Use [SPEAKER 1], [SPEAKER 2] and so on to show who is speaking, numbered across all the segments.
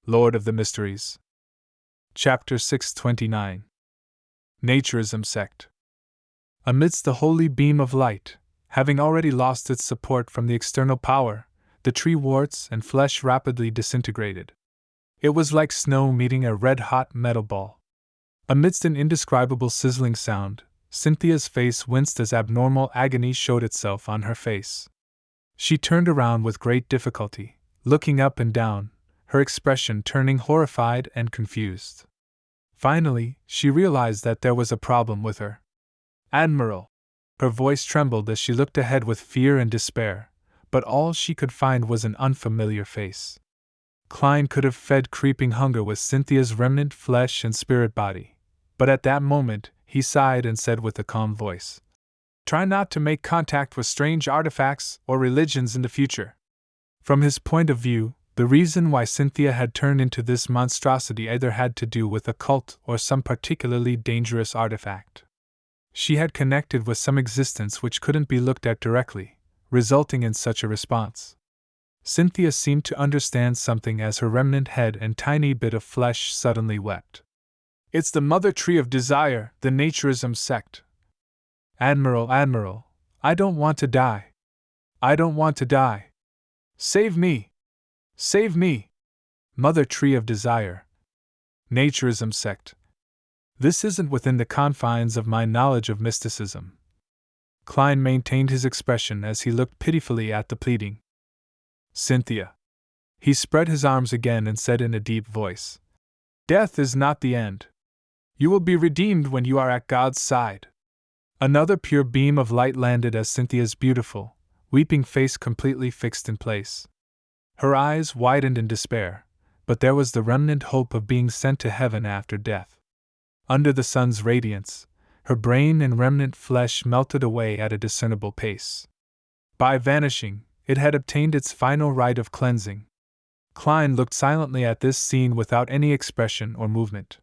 [SPEAKER 1] Lord of the Mysteries. Chapter 629. Naturism Sect. Amidst the holy beam of light, having already lost its support from the external power, the tree warts and flesh rapidly disintegrated. It was like snow meeting a red-hot metal ball. Amidst an indescribable sizzling sound, Cynthia's face winced as abnormal agony showed itself on her face. She turned around with great difficulty, looking up and down, her expression turning horrified and confused. Finally, she realized that there was a problem with her. "Admiral!" Her voice trembled as she looked ahead with fear and despair, but all she could find was an unfamiliar face. Klein could have fed creeping hunger with Cynthia's remnant flesh and spirit body, but at that moment, he sighed and said with a calm voice, "Try not to make contact with strange artifacts or religions in the future." From his point of view, the reason why Cynthia had turned into this monstrosity either had to do with a cult or some particularly dangerous artifact. She had connected with some existence which couldn't be looked at directly, resulting in such a response. Cynthia seemed to understand something as her remnant head and tiny bit of flesh suddenly wept. "It's the mother tree of desire, the Naturism Sect. Admiral, I don't want to die. I don't want to die. Save me! Save me! Mother tree of desire. Naturism Sect. This isn't within the confines of my knowledge of mysticism." Klein maintained his expression as he looked pitifully at the pleading Cynthia. He spread his arms again and said in a deep voice, "Death is not the end. You will be redeemed when you are at God's side." Another pure beam of light landed as Cynthia's beautiful, weeping face completely fixed in place. Her eyes widened in despair, but there was the remnant hope of being sent to heaven after death. Under the sun's radiance, her brain and remnant flesh melted away at a discernible pace. By vanishing, it had obtained its final rite of cleansing. Klein looked silently at this scene without any expression or movement.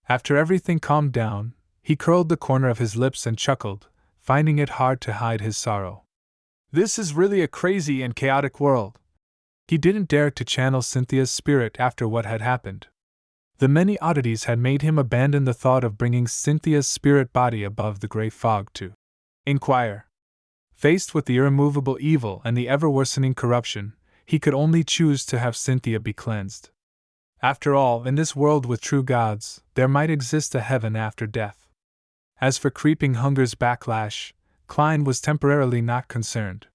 [SPEAKER 1] After everything calmed down, he curled the corner of his lips and chuckled, finding it hard to hide his sorrow. "This is really a crazy and chaotic world." He didn't dare to channel Cynthia's spirit after what had happened. The many oddities had made him abandon the thought of bringing Cynthia's spirit body above the gray fog to inquire. Faced with the irremovable evil and the ever-worsening corruption, he could only choose to have Cynthia be cleansed. After all, in this world with true gods, there might exist a heaven after death. As for creeping hunger's backlash, Klein was temporarily not concerned.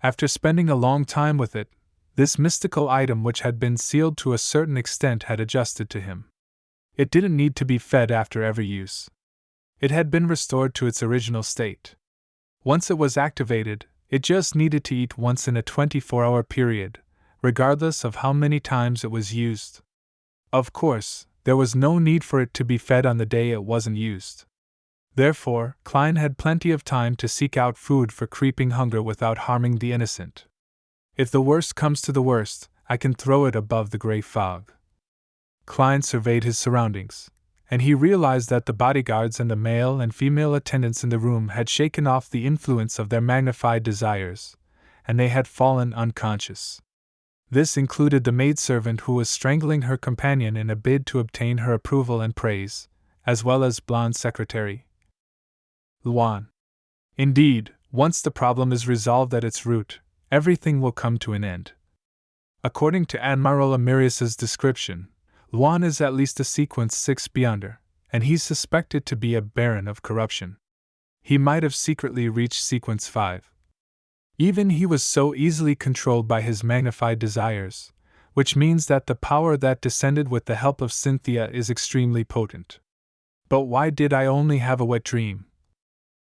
[SPEAKER 1] After spending a long time with it, this mystical item which had been sealed to a certain extent had adjusted to him. It didn't need to be fed after every use. It had been restored to its original state. Once it was activated, it just needed to eat once in a 24-hour period, regardless of how many times it was used. Of course, there was no need for it to be fed on the day it wasn't used. Therefore, Klein had plenty of time to seek out food for creeping hunger without harming the innocent. "If the worst comes to the worst, I can throw it above the gray fog." Klein surveyed his surroundings, and he realized that the bodyguards and the male and female attendants in the room had shaken off the influence of their magnified desires, and they had fallen unconscious. This included the maidservant who was strangling her companion in a bid to obtain her approval and praise, as well as blonde secretary Luan. Indeed, once the problem is resolved at its root, everything will come to an end. According to Admiral Amirius's description, Luan is at least a sequence 6 beyonder, and he's suspected to be a baron of corruption. He might have secretly reached sequence 5. Even he was so easily controlled by his magnified desires, which means that the power that descended with the help of Cynthia is extremely potent. But why did I only have a wet dream?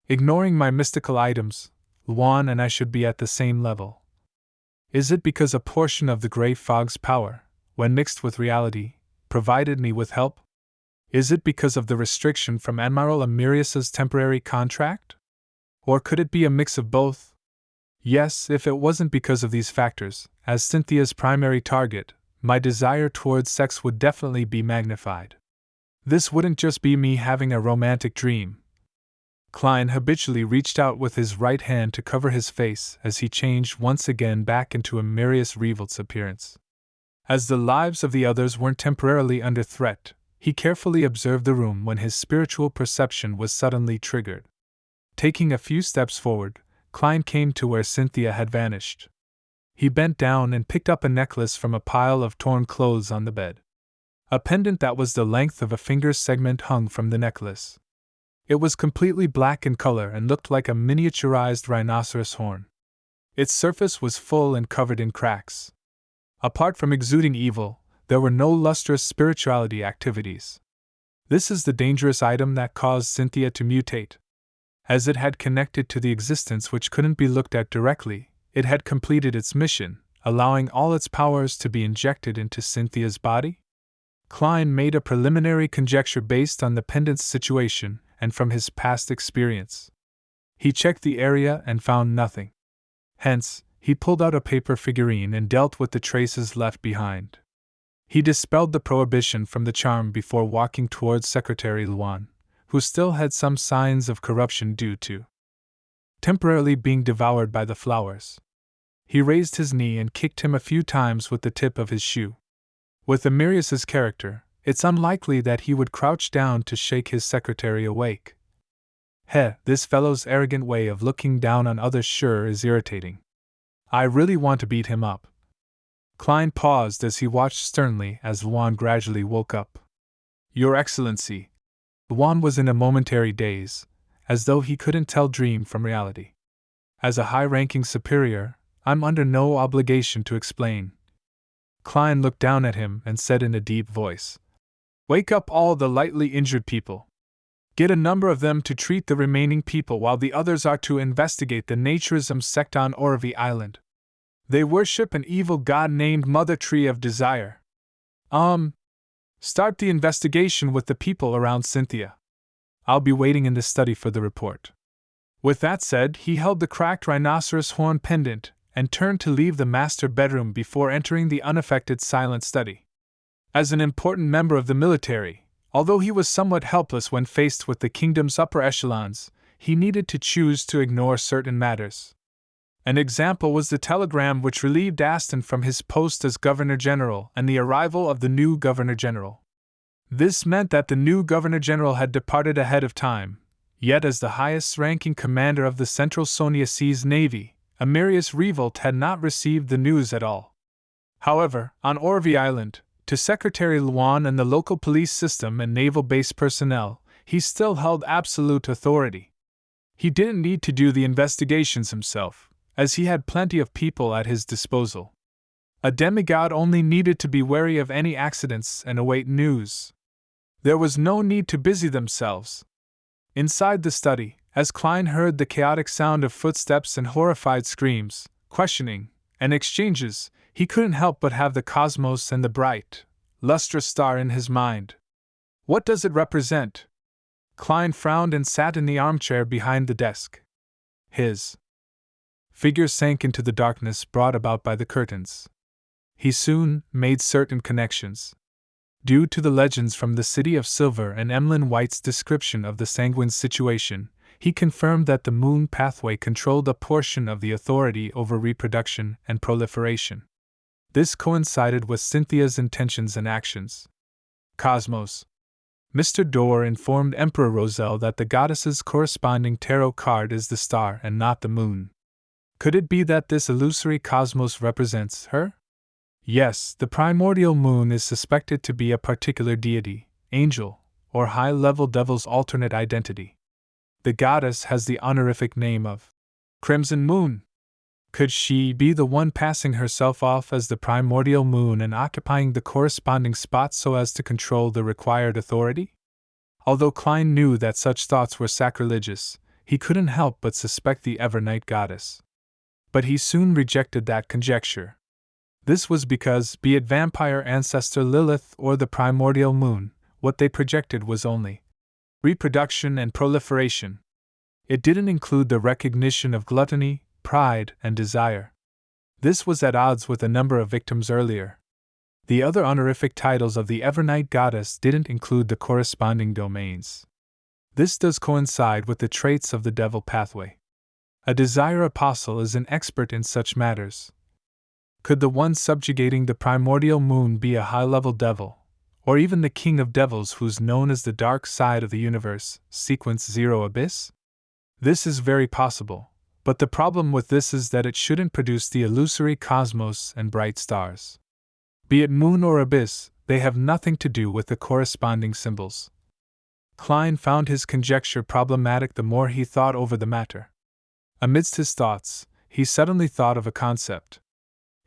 [SPEAKER 1] Ignoring my mystical items, Luan and I should be at the same level. Is it because a portion of the gray fog's power, when mixed with reality, provided me with help? Is it because of the restriction from Admiral Amirius's temporary contract? Or could it be a mix of both? Yes, if it wasn't because of these factors, as Cynthia's primary target, my desire towards sex would definitely be magnified. This wouldn't just be me having a romantic dream. Klein habitually reached out with his right hand to cover his face as he changed once again back into Amirius Revolt's appearance. As the lives of the others weren't temporarily under threat, he carefully observed the room when his spiritual perception was suddenly triggered. Taking a few steps forward, Klein came to where Cynthia had vanished. He bent down and picked up a necklace from a pile of torn clothes on the bed. A pendant that was the length of a finger's segment hung from the necklace. It was completely black in color and looked like a miniaturized rhinoceros horn. Its surface was full and covered in cracks. Apart from exuding evil, there were no lustrous spirituality activities. This is the dangerous item that caused Cynthia to mutate. As it had connected to the existence which couldn't be looked at directly, it had completed its mission, allowing all its powers to be injected into Cynthia's body. Klein made a preliminary conjecture based on the pendant's situation and from his past experience. He checked the area and found nothing. Hence, he pulled out a paper figurine and dealt with the traces left behind. He dispelled the prohibition from the charm before walking towards Secretary Luan, who still had some signs of corruption due to temporarily being devoured by the flowers. He raised his knee and kicked him a few times with the tip of his shoe. With Amirius's character, it's unlikely that he would crouch down to shake his secretary awake. This fellow's arrogant way of looking down on others sure is irritating. I really want to beat him up. Klein paused as he watched sternly as Luan gradually woke up. Your Excellency. Luan was in a momentary daze, as though he couldn't tell dream from reality. As a high-ranking superior, I'm under no obligation to explain. Klein looked down at him and said in a deep voice, Wake up all the lightly injured people. Get a number of them to treat the remaining people while the others are to investigate the Naturism Sect on Orvie Island. They worship an evil god named Mother Tree of Desire. Start the investigation with the people around Cynthia. I'll be waiting in the study for the report. With that said, he held the cracked rhinoceros horn pendant and turned to leave the master bedroom before entering the unaffected silent study. As an important member of the military, although he was somewhat helpless when faced with the kingdom's upper echelons, he needed to choose to ignore certain matters. An example was the telegram which relieved Aston from his post as Governor-General and the arrival of the new Governor-General. This meant that the new Governor-General had departed ahead of time, yet as the highest-ranking commander of the Central Sonia Seas Navy, Amirius Revolt had not received the news at all. However, on Orvie Island, to Secretary Luan and the local police system and naval base personnel, he still held absolute authority. He didn't need to do the investigations himself, as he had plenty of people at his disposal. A demigod only needed to be wary of any accidents and await news. There was no need to busy themselves. Inside the study, as Klein heard the chaotic sound of footsteps and horrified screams, questioning, and exchanges, he couldn't help but have the cosmos and the bright, lustrous star in his mind. What does it represent? Klein frowned and sat in the armchair behind the desk. His figure sank into the darkness brought about by the curtains. He soon made certain connections. Due to the legends from the City of Silver and Emlyn White's description of the sanguine situation, he confirmed that the moon pathway controlled a portion of the authority over reproduction and proliferation. This coincided with Cynthia's intentions and actions. Cosmos. Mr. Dorr informed Emperor Roselle that the goddess's corresponding tarot card is the star and not the moon. Could it be that this illusory cosmos represents her? Yes, the primordial moon is suspected to be a particular deity, angel, or high-level devil's alternate identity. The goddess has the honorific name of Crimson Moon. Could she be the one passing herself off as the primordial moon and occupying the corresponding spot so as to control the required authority? Although Klein knew that such thoughts were sacrilegious, he couldn't help but suspect the Evernight goddess. But he soon rejected that conjecture. This was because, be it vampire ancestor Lilith or the primordial moon, what they projected was only reproduction and proliferation. It didn't include the recognition of gluttony, pride, and desire. This was at odds with a number of victims earlier. The other honorific titles of the Evernight goddess didn't include the corresponding domains. This does coincide with the traits of the devil pathway. A desire apostle is an expert in such matters. Could the one subjugating the primordial moon be a high-level devil, or even the king of devils who's known as the dark side of the universe, sequence 0 abyss? This is very possible, but the problem with this is that it shouldn't produce the illusory cosmos and bright stars. Be it moon or abyss, they have nothing to do with the corresponding symbols. Klein found his conjecture problematic the more he thought over the matter. Amidst his thoughts, he suddenly thought of a concept.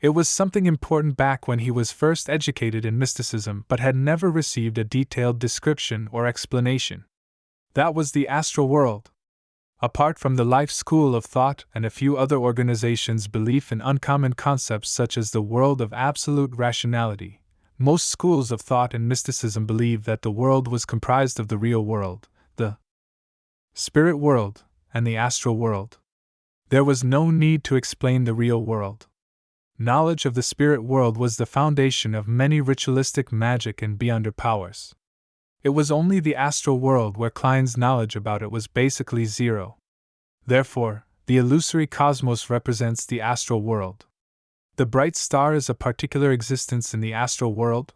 [SPEAKER 1] It was something important back when he was first educated in mysticism but had never received a detailed description or explanation. That was the astral world. Apart from the Life School of Thought and a few other organizations' belief in uncommon concepts such as the world of absolute rationality, most schools of thought and mysticism believe that the world was comprised of the real world, the spirit world, and the astral world. There was no need to explain the real world. Knowledge of the spirit world was the foundation of many ritualistic magic and beyonder powers. It was only the astral world where Klein's knowledge about it was basically zero. Therefore, the illusory cosmos represents the astral world. The bright star is a particular existence in the astral world?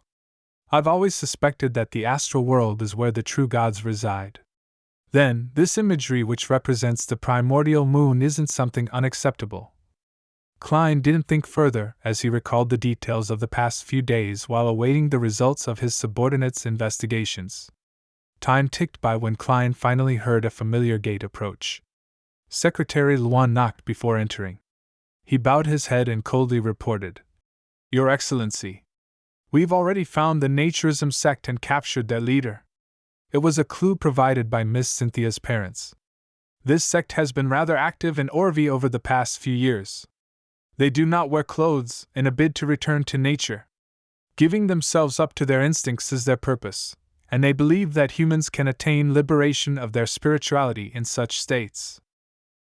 [SPEAKER 1] I've always suspected that the astral world is where the true gods reside. Then, this imagery which represents the primordial moon isn't something unacceptable. Klein didn't think further as he recalled the details of the past few days while awaiting the results of his subordinates' investigations. Time ticked by when Klein finally heard a familiar gate approach. Secretary Luan knocked before entering. He bowed his head and coldly reported, "Your Excellency, we've already found the Naturism Sect and captured their leader." It was a clue provided by Miss Cynthia's parents. This sect has been rather active in Orvie over the past few years. They do not wear clothes in a bid to return to nature. Giving themselves up to their instincts is their purpose, and they believe that humans can attain liberation of their spirituality in such states.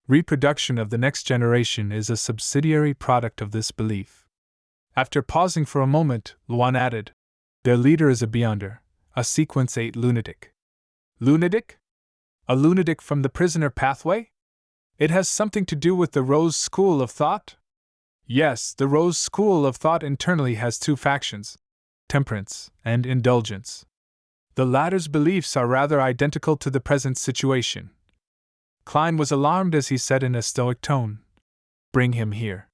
[SPEAKER 1] Reproduction of the next generation is a subsidiary product of this belief. After pausing for a moment, Luan added, "Their leader is a beyonder, a sequence 8 lunatic." Lunatic? A lunatic from the prisoner pathway? It has something to do with the Rose School of Thought? Yes, the Rose School of Thought internally has two factions, temperance and indulgence. The latter's beliefs are rather identical to the present situation. Klein was alarmed as he said in a stoic tone, "Bring him here."